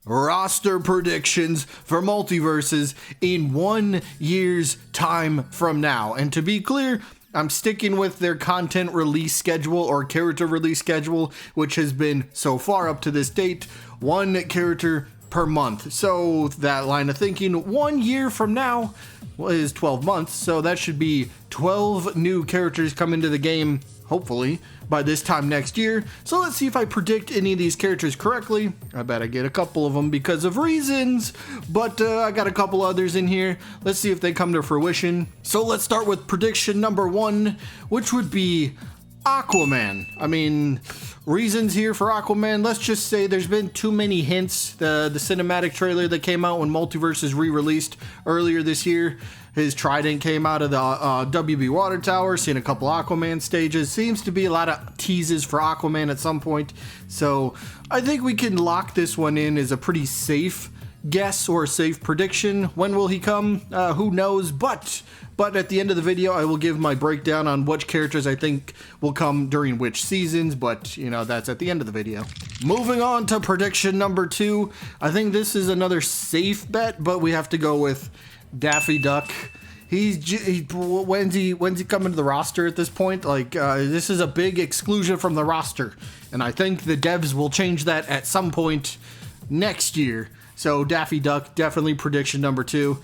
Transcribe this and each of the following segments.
roster predictions for Multiverses in 1 year's time from now. And to be clear, I'm sticking with their content release schedule or character release schedule, which has been so far up to this date, 1 character per month. So that line of thinking, 1 year from now is 12 months. So that should be 12 new characters come into the game, hopefully, by this time next year. So let's see if I predict any of these characters correctly. I bet I get a couple of them because of reasons, but I got a couple others in here. Let's see if they come to fruition. So let's start with prediction number 1, which would be Aquaman. I mean, reasons here for Aquaman, let's just say there's been too many hints. The cinematic trailer that came out when Multiversus re-released earlier this year, his trident came out of the WB water tower, seen a couple Aquaman stages. Seems to be a lot of teases for Aquaman at some point. So I think we can lock this one in as a pretty safe guess or a safe prediction. When will he come? Who knows? But at the end of the video, I will give my breakdown on which characters I think will come during which seasons, but you know, that's at the end of the video. Moving on to prediction number 2. I think this is another safe bet, but we have to go with Daffy Duck. When's he coming to the roster at this point? Like, this is a big exclusion from the roster, and I think the devs will change that at some point next year. So Daffy Duck, definitely prediction number 2.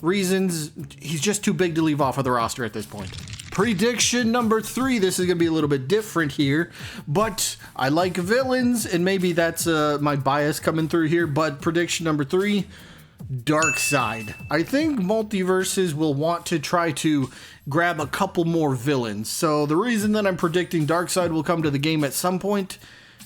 Reasons, he's just too big to leave off of the roster at this point. Prediction number 3, this is going to be a little bit different here, but I like villains, and maybe that's my bias coming through here, but prediction number 3, Darkseid. I think Multiverses will want to try to grab a couple more villains. So the reason that I'm predicting Darkseid will come to the game at some point,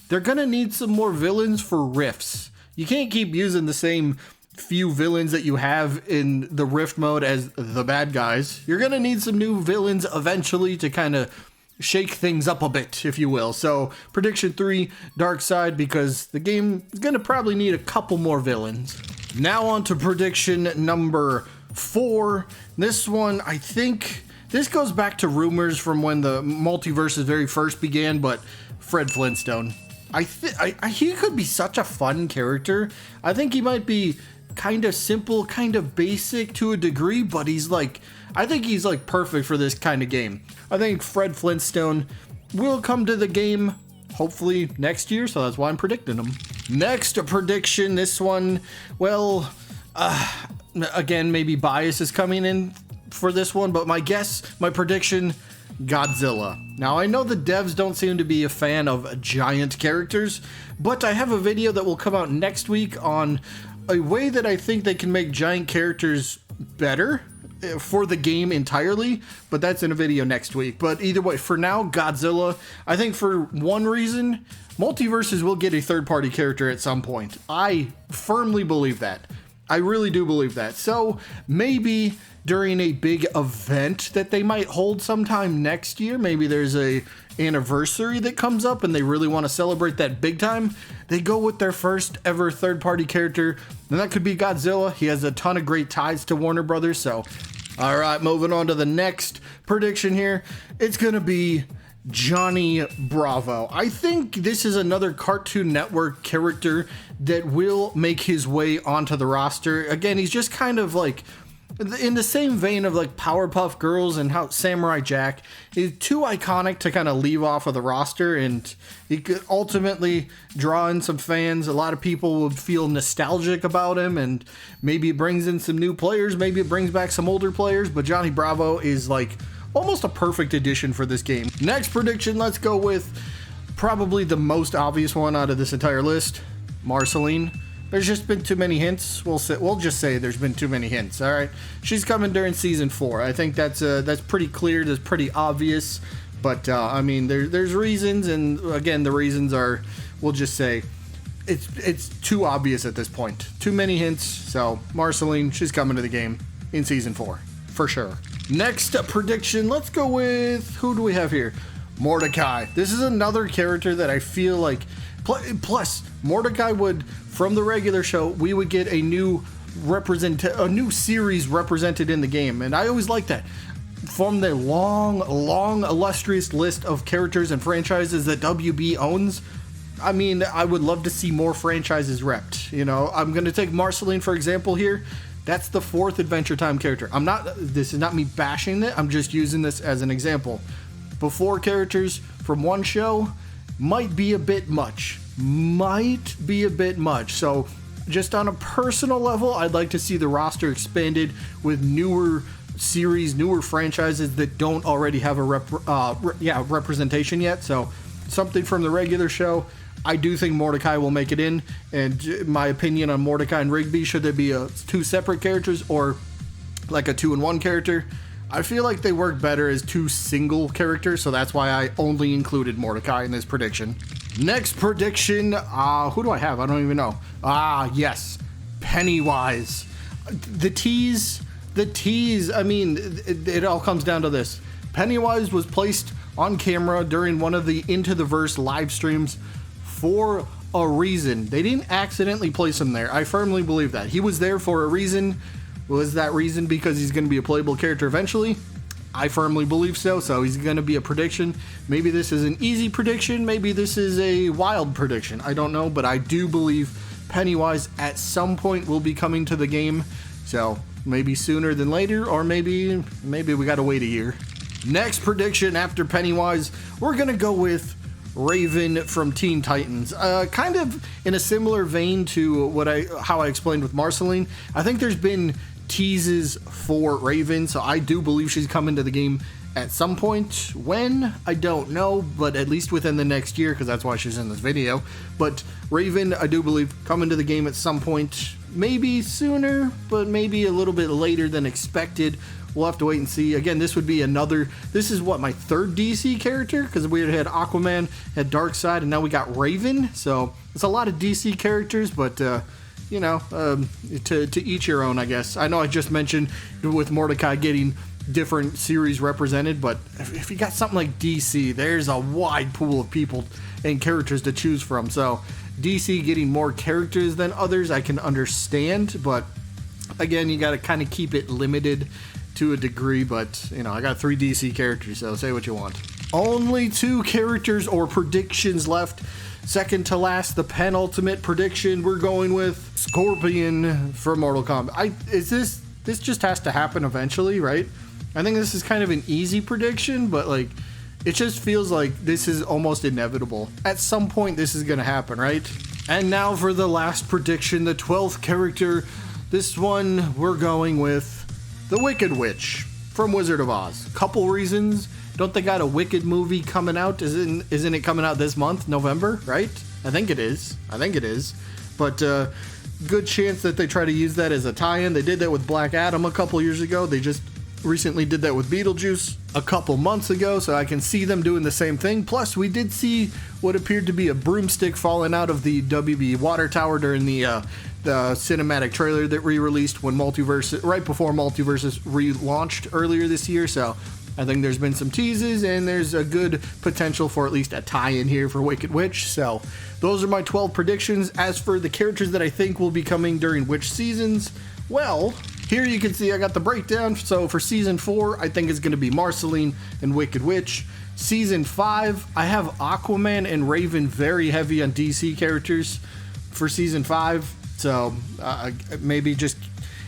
they're going to need some more villains for rifts. You can't keep using the same few villains that you have in the rift mode as the bad guys. You're going to need some new villains eventually to kind of shake things up a bit, if you will. So prediction 3, Darkseid, because the game is going to probably need a couple more villains. Now on to prediction number 4. This one, I think, this goes back to rumors from when the Multiverses very first began, but Fred Flintstone. He could be such a fun character. I think he might be kind of simple, kind of basic to a degree, but I think he's like perfect for this kind of game. I think Fred Flintstone will come to the game hopefully next year, so that's why I'm predicting him. Next, a prediction. This one, well, again, maybe bias is coming in for this one, but my prediction, Godzilla. Now, I know the devs don't seem to be a fan of giant characters, but I have a video that will come out next week on a way that I think they can make giant characters better for the game entirely, but that's in a video next week. But either way, for now, Godzilla. I think for one reason, Multiverses will get a third-party character at some point. I firmly believe that. I really do believe that. So maybe during a big event that they might hold sometime next year, maybe there's a anniversary that comes up and they really want to celebrate that big time, they go with their first ever third-party character, and that could be Godzilla. He has a ton of great ties to Warner Brothers. So all right, moving on to the next prediction here. It's gonna be Johnny Bravo. I think this is another Cartoon Network character that will make his way onto the roster. Again, he's just kind of like in the same vein of like Powerpuff Girls and how Samurai Jack is too iconic to kind of leave off of the roster, and he could ultimately draw in some fans. A lot of people would feel nostalgic about him, and maybe it brings in some new players, maybe it brings back some older players, but Johnny Bravo is like almost a perfect addition for this game. Next prediction, let's go with probably the most obvious one out of this entire list, Marceline. There's just been too many hints. We'll just say there's been too many hints. All right, she's coming during season 4. I think that's pretty clear. That's pretty obvious. But I mean, there's reasons, and again, the reasons are, we'll just say, it's too obvious at this point. Too many hints. So Marceline, she's coming to the game in season 4 for sure. Next prediction. Let's go with, who do we have here? Mordecai. This is another character that I feel like. Plus, Mordecai would, from the regular show, we would get a new series represented in the game, and I always like that. From the long illustrious list of characters and franchises that WB owns, I mean, I would love to see more franchises repped. You know, I'm going to take Marceline, for example, here. That's the 4th Adventure Time character. This is not me bashing it. I'm just using this as an example. But 4 characters from one show might be a bit much. So just on a personal level, I'd like to see the roster expanded with newer series, newer franchises that don't already have a representation yet. So something from the regular show. I do think Mordecai will make it in, and my opinion on Mordecai and Rigby, should there be 2 separate characters or like a 2-in-1 character, I feel like they work better as 2 single characters, so that's why I only included Mordecai in this prediction. Next prediction, who do I have? I don't even know. Yes, Pennywise. The tease, I mean, it all comes down to this. Pennywise was placed on camera during one of the Into the Verse live streams for a reason. They didn't accidentally place him there. I firmly believe that. He was there for a reason. Was that reason because he's going to be a playable character eventually? I firmly believe so. So he's going to be a prediction. Maybe this is an easy prediction. Maybe this is a wild prediction. I don't know, but I do believe Pennywise at some point will be coming to the game. So maybe sooner than later, or maybe we got to wait a year. Next prediction after Pennywise, we're going to go with Raven from Teen Titans. Kind of in a similar vein to how I explained with Marceline. I think there's been teases for Raven, so I do believe she's coming to the game at some point. When? I don't know, but at least within the next year, because that's why she's in this video. But Raven, I do believe, coming to the game at some point. Maybe sooner, but maybe a little bit later than expected. We'll have to wait and see. Again, this would be this is what, my 3rd DC character? Because we had Aquaman, had Darkseid, and now we got Raven. So it's a lot of DC characters, but to each your own, I guess. I know I just mentioned with Mordecai getting different series represented, but if you got something like DC, there's a wide pool of people and characters to choose from. So DC getting more characters than others, I can understand, but again, you got to kind of keep it limited to a degree. But I got 3 DC characters, so say what you want. Only 2 characters or predictions left. Second to last, the penultimate prediction, we're going with Scorpion from Mortal Kombat. This just has to happen eventually, right? I think this is kind of an easy prediction, but it just feels like this is almost inevitable. At some point, this is going to happen, right? And now for the last prediction, the 12th character. This one, we're going with the Wicked Witch from Wizard of Oz. Couple reasons. Don't they got a Wicked movie coming out? Isn't it coming out this month, November, right? I think it is. But good chance that they try to use that as a tie-in. They did that with Black Adam a couple years ago. They just recently did that with Beetlejuice a couple months ago, so I can see them doing the same thing. Plus, we did see what appeared to be a broomstick falling out of the WB water tower during the cinematic trailer that re-released when right before Multiversus relaunched earlier this year. So I think there's been some teases, and there's a good potential for at least a tie-in here for Wicked Witch. So those are my 12 predictions. As for the characters that I think will be coming during which seasons, well, here you can see I got the breakdown. So for season 4, I think it's going to be Marceline and Wicked Witch. Season 5, I have Aquaman and Raven very heavy on DC characters for season 5. So maybe just,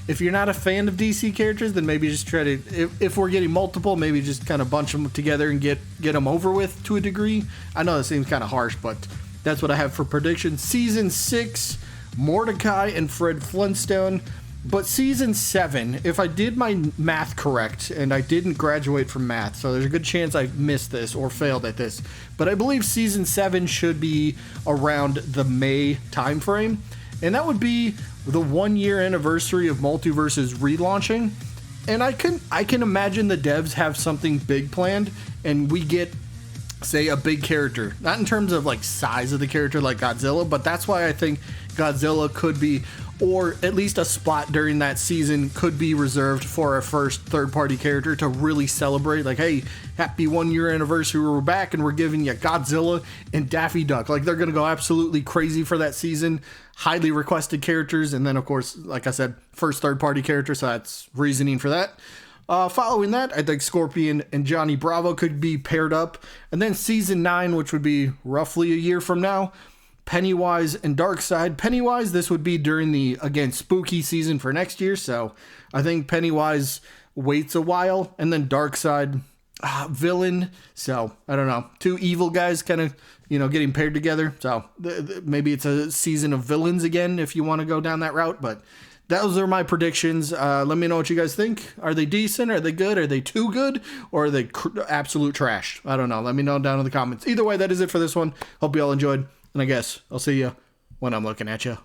if you're not a fan of DC characters, then maybe just try to, if we're getting multiple, maybe just kind of bunch them together and get them over with to a degree. I know that seems kind of harsh, but that's what I have for predictions. Season 6, Mordecai and Fred Flintstone. But season 7, if I did my math correct, and I didn't graduate from math, so there's a good chance I missed this or failed at this, but I believe season 7 should be around the May time frame, and that would be the 1-year anniversary of Multiversus relaunching. And I can imagine the devs have something big planned, and we get, say, a big character, not in terms of size of the character like Godzilla, but that's why I think Godzilla could be, or at least a spot during that season could be reserved for a first third-party character to really celebrate. Hey, happy 1-year anniversary, we're back, and we're giving you Godzilla and Daffy Duck. They're going to go absolutely crazy for that season. Highly requested characters, and then, of course, like I said, first third-party character, so that's reasoning for that. Following that, I think Scorpion and Johnny Bravo could be paired up. And then season 9, which would be roughly a year from now, Pennywise and Darkseid. Pennywise, this would be during the, again, spooky season for next year, so I think Pennywise waits a while, and then Darkseid, villain, so I don't know. Two evil guys kind of, getting paired together, so maybe it's a season of villains again if you want to go down that route, but those are my predictions. Let me know what you guys think. Are they decent? Are they good? Are they too good? Or are they absolute trash? I don't know. Let me know down in the comments. Either way, that is it for this one. Hope you all enjoyed. And I guess I'll see you when I'm looking at you.